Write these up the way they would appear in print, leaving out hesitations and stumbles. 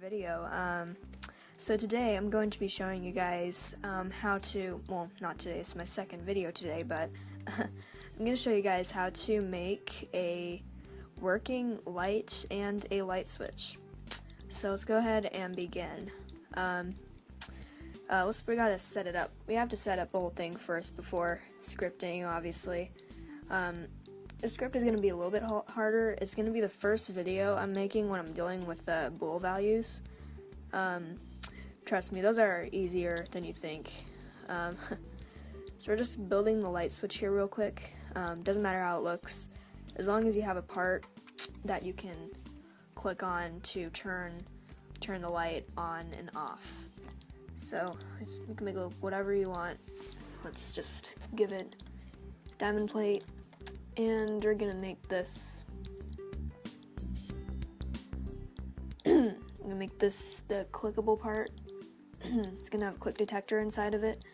video. So today I'm going to be showing you guys how to, well, not today, it's my second video today, but I'm going to show you guys how to make a working light and a light switch. So let's go ahead and begin. We gotta set it up. We have to set up the whole thing first before scripting, obviously. The script is going to be a little bit harder. It's going to be the first video I'm making when I'm dealing with bool values. Trust me, those are easier than you think. So we're just building the light switch here real quick. Doesn't matter how it looks, as long as you have a part that you can click on to turn the light on and off. So you can make whatever you want. Let's just give it diamond plate. And we're gonna make this. I'm gonna make this the clickable part. It's gonna have a click detector inside of it.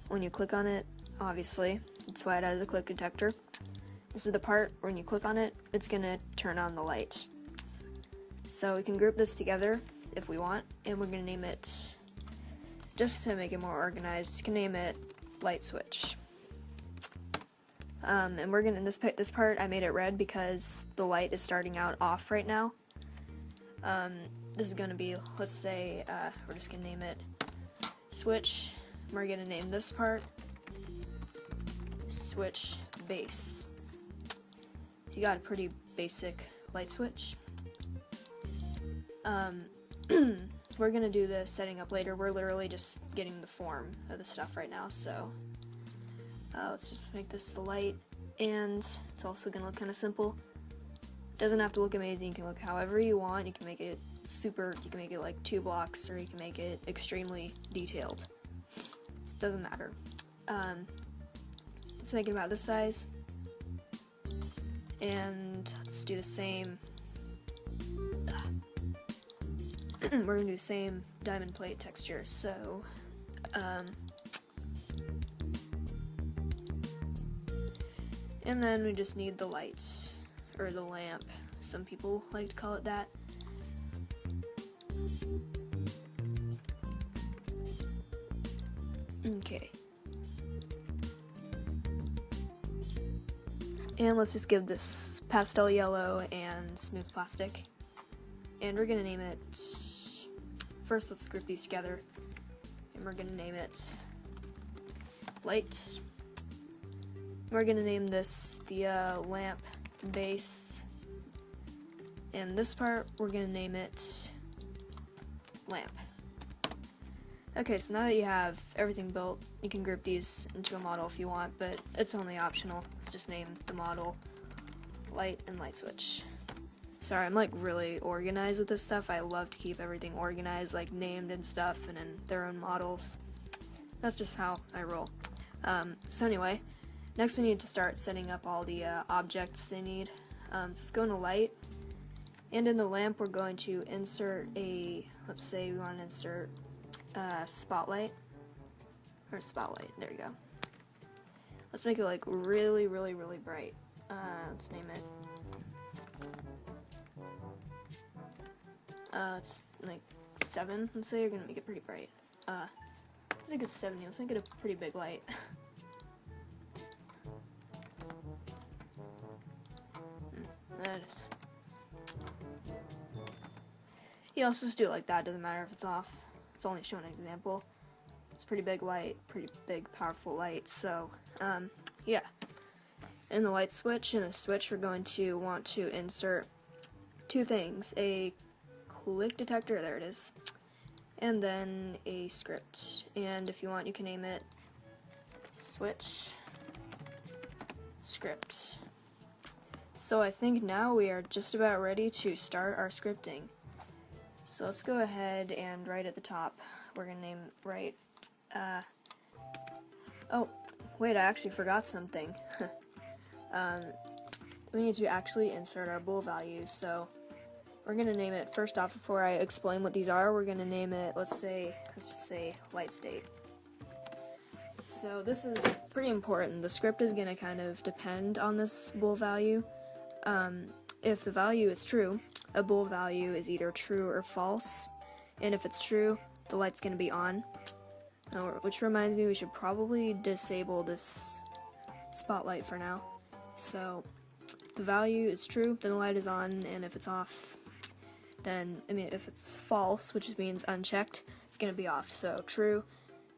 When you click on it, obviously, that's why it has a click detector. This is the part when you click on it, it's gonna turn on the light. So we can group this together if we want, and we're gonna name it, just to make it more organized, you can name it light switch. And we're gonna, this part I made it red because the light is starting out off right now. This is gonna be, let's say, we're just gonna name it switch. We're gonna name this part switch base. So you got a pretty basic light switch. We're gonna do the setting up later. We're literally just getting the form of the stuff right now, so let's just make this the light, and it's also going to look kind of simple. Doesn't have to look amazing, you can look however you want. You can make it super, you can make it like 2 blocks, or you can make it extremely detailed. Doesn't matter. Let's make it about this size, and let's do the same. We're going to do the same diamond plate texture, so and then we just need the lights, or the lamp. Some people like to call it that. Okay. And let's just give this pastel yellow and smooth plastic. And we're gonna name it, first let's group these together. And we're gonna name it light. We're gonna name this the lamp base, and this part we're gonna name it lamp. Okay, so now that you have everything built, you can group these into a model if you want, but it's only optional. Let's just name the model light and light switch. Sorry, I'm like really organized with this stuff. I love to keep everything organized, like named and stuff, and in their own models. That's just how I roll. So anyway, next we need to start setting up all the objects they need. So let's go into light, and in the lamp we're going to insert a, let's say we want to insert spotlight, or spotlight, there you go. Let's make it like really, really, really bright. Let's name it, it's like 7, let's say. You're gonna make it pretty bright. Let's make it 70, let's make it a pretty big light. You also just do it like that, doesn't matter if it's off. It's only showing an example. It's pretty big light, pretty big powerful light, so yeah. In the light switch, in a switch, we're going to want to insert 2 things: a click detector, there it is, and then a script. And if you want, you can name it switch script. So I think now we are just about ready to start our scripting. So let's go ahead and right at the top, we're gonna name right, oh, wait, I actually forgot something. We need to actually insert our bool values, so we're gonna name it, first off, before I explain what these are, we're gonna name it, let's just say light state. So this is pretty important. The script is gonna kind of depend on this bool value. If the value is true, a bool value is either true or false, and if it's true, the light's going to be on. Which reminds me, we should probably disable this spotlight for now. So if the value is true, then the light is on, and if it's off, then, if it's false, which means unchecked, it's going to be off. So true,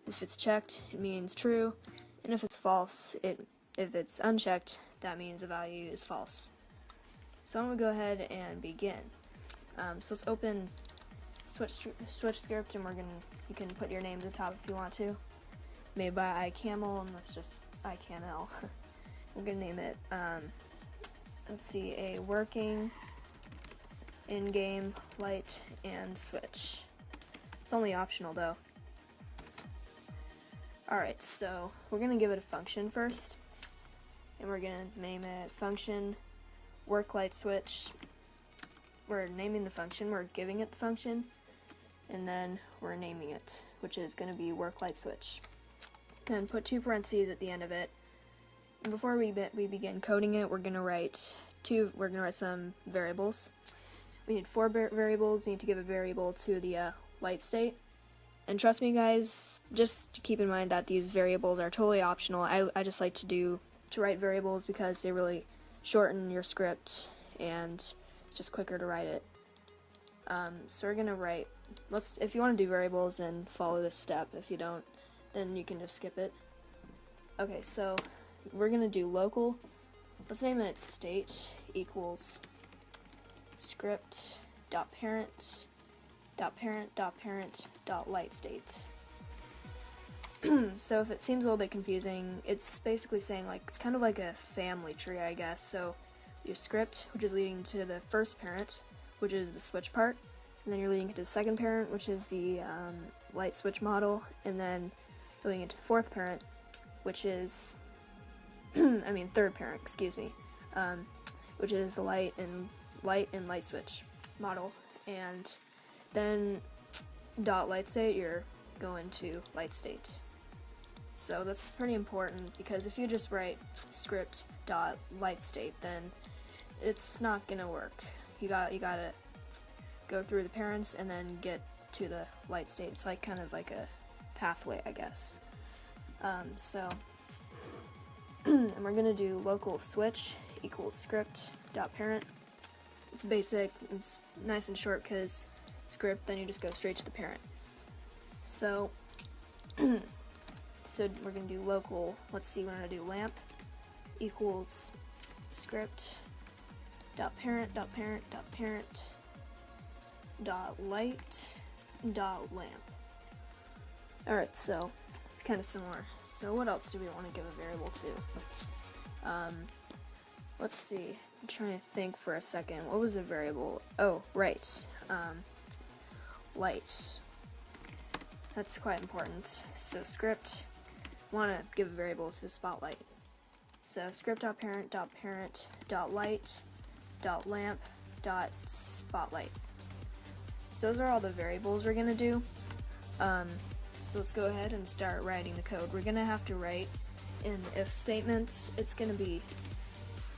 if it's checked, it means true, and if it's false, if it's unchecked, that means the value is false. So I'm going to go ahead and begin. So let's open switch script, and you can put your name at the top if you want to. Made by iCamL, and that's just iCamL. We're going to name it, let's see, a working in-game light and switch. It's only optional though. Alright, so we're going to give it a function first, and we're going to name it function work light switch. We're naming the function, we're giving it the function, and then we're naming it, which is going to be work light switch. Then put 2 parentheses at the end of it. And before we begin coding it, we're going to write some variables. We need 4 variables. We need to give a variable to the light state. And trust me guys, just to keep in mind that these variables are totally optional. I just like to write variables because they really shorten your script, and it's just quicker to write it. So we're going to write, if you want to do variables, then follow this step. If you don't, then you can just skip it. Okay, so we're going to do local. Let's name it state equals script dot parent light state. So if it seems a little bit confusing, it's basically saying, like, it's kind of like a family tree, I guess. So you have script, which is leading to the first parent, which is the switch part, and then you're leading it to the second parent, which is the light switch model, and then going into the fourth parent, which is third parent, excuse me, which is the light and light switch model. And then dot light state, you're going to light state. So that's pretty important, because if you just write script dot light state, then it's not gonna work. You gotta go through the parents and then get to the light state. It's like kind of like a pathway, I guess. And we're gonna do local switch equals script dot parent. It's basic, it's nice and short, because script, then you just go straight to the parent. So we're gonna do local, let's see, we're gonna do lamp equals script dot parent dot parent dot parent dot light dot lamp. Alright, so it's kind of similar. So what else do we want to give a variable to? Let's see, I'm trying to think for a second. What was the variable? Oh, right. Light. That's quite important. So script, want to give a variable to the spotlight. So script.parent.parent.light.lamp.spotlight. So those are all the variables we're going to do. So let's go ahead and start writing the code. We're going to have to write in if statements. It's going to be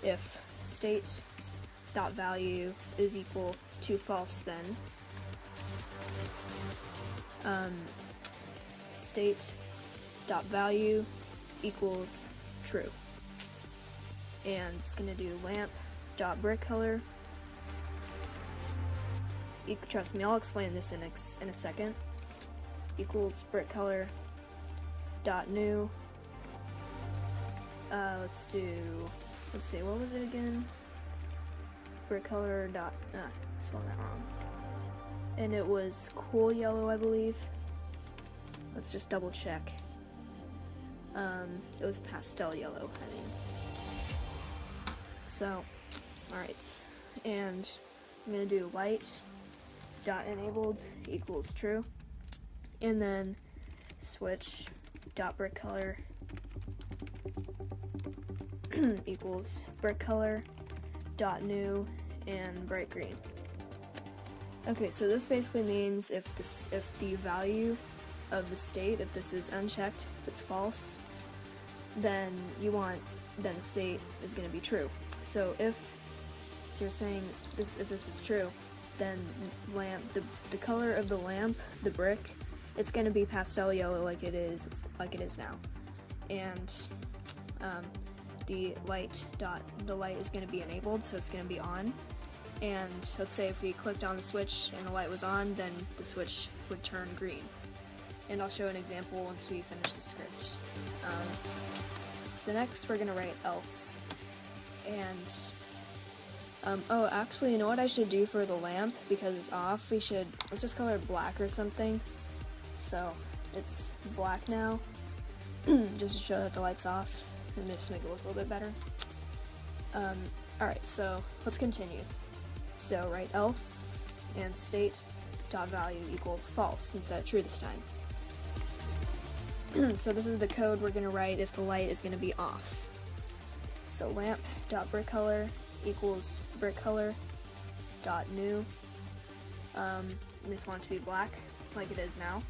if state.value is equal to false, then state.value equals true. And it's going to do lamp.brickcolor. Trust me, I'll explain this in a second. Equals brickcolor dot new. Let's see, what was it again? Brickcolor dot, spelled that wrong. And it was cool yellow, I believe. Let's just double check. It was pastel yellow, I mean. So, alright, and I'm gonna do light dot enabled equals true, and then switch dot brick color equals brick color dot new and bright green. Okay, so this basically means if the value of the state, if this is unchecked, if it's false, then the state is going to be true. So you're saying if this is true, then lamp, the color of the lamp, the brick, it's going to be pastel yellow like it is now. And the light is going to be enabled, so it's going to be on. And let's say if we clicked on the switch and the light was on, then the switch would turn green. And I'll show an example once we finish the script. So next we're going to write else. And oh, actually, you know what I should do for the lamp? Because it's off, let's just color it black or something. So it's black now, just to show that the light's off and just make it look a little bit better. Alright, so let's continue. So write else and state dot value equals false instead of true this time. So this is the code we're going to write if the light is going to be off. So lamp dot brick color equals brick color dot new. We just want it to be black like it is now,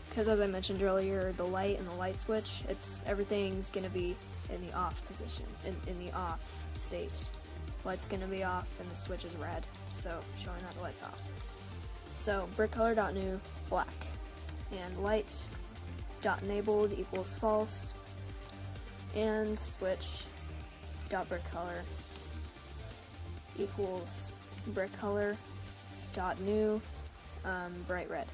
because as I mentioned earlier, the light and the light switch, everything's going to be in the off position, in the off state. Light's going to be off and the switch is red, so showing that the light's off. So brick color dot new black, and light dot enabled equals false, and switch dot brick color equals brick color dot new bright red.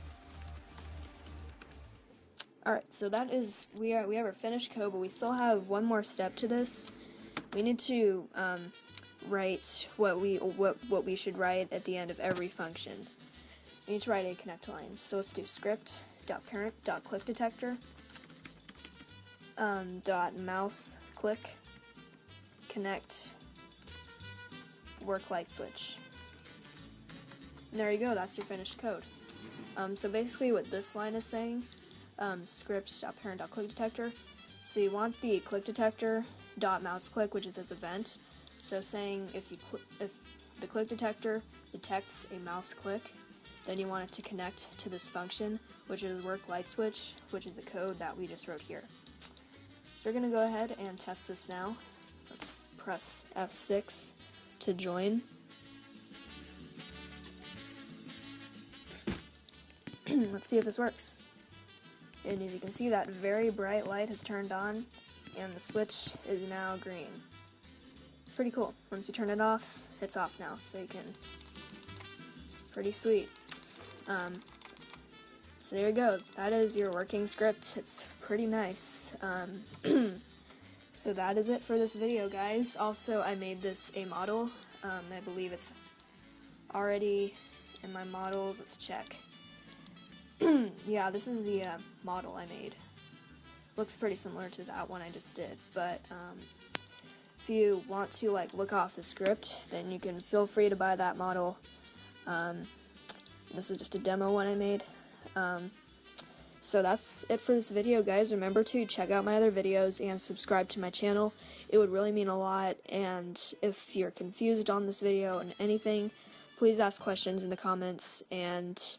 Alright, so that is, we have our finished code, but we still have one more step to this. We need to write what we should write at the end of every function. We need to write a connect line. So let's do script dot parent dot click detector dot mouse click connect work light switch. And there you go, that's your finished code. So basically what this line is saying, script.parent.click detector. So you want the click detector dot mouse click, which is this event. So saying if the click detector detects a mouse click, then you want it to connect to this function, which is work light switch, which is the code that we just wrote here. So we're gonna go ahead and test this now. Let's press F6 to join. Let's see if this works. And as you can see, that very bright light has turned on, and the switch is now green. It's pretty cool. Once you turn it off, it's off now, so you can, it's pretty sweet. So there you go. That is your working script. It's pretty nice. So that is it for this video, guys. Also, I made this a model. I believe it's already in my models. Let's check. Yeah, this is the model I made. Looks pretty similar to that one I just did, but if you want to look off the script, then you can feel free to buy that model. This is just a demo one I made. So that's it for this video, guys. Remember to check out my other videos and subscribe to my channel. It would really mean a lot, and if you're confused on this video and anything, please ask questions in the comments, and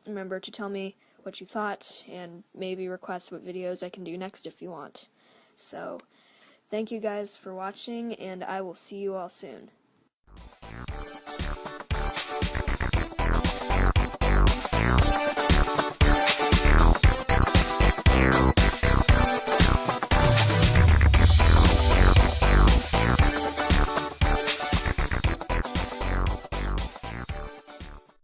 remember to tell me what you thought, and maybe request what videos I can do next if you want. So, thank you guys for watching, and I will see you all soon.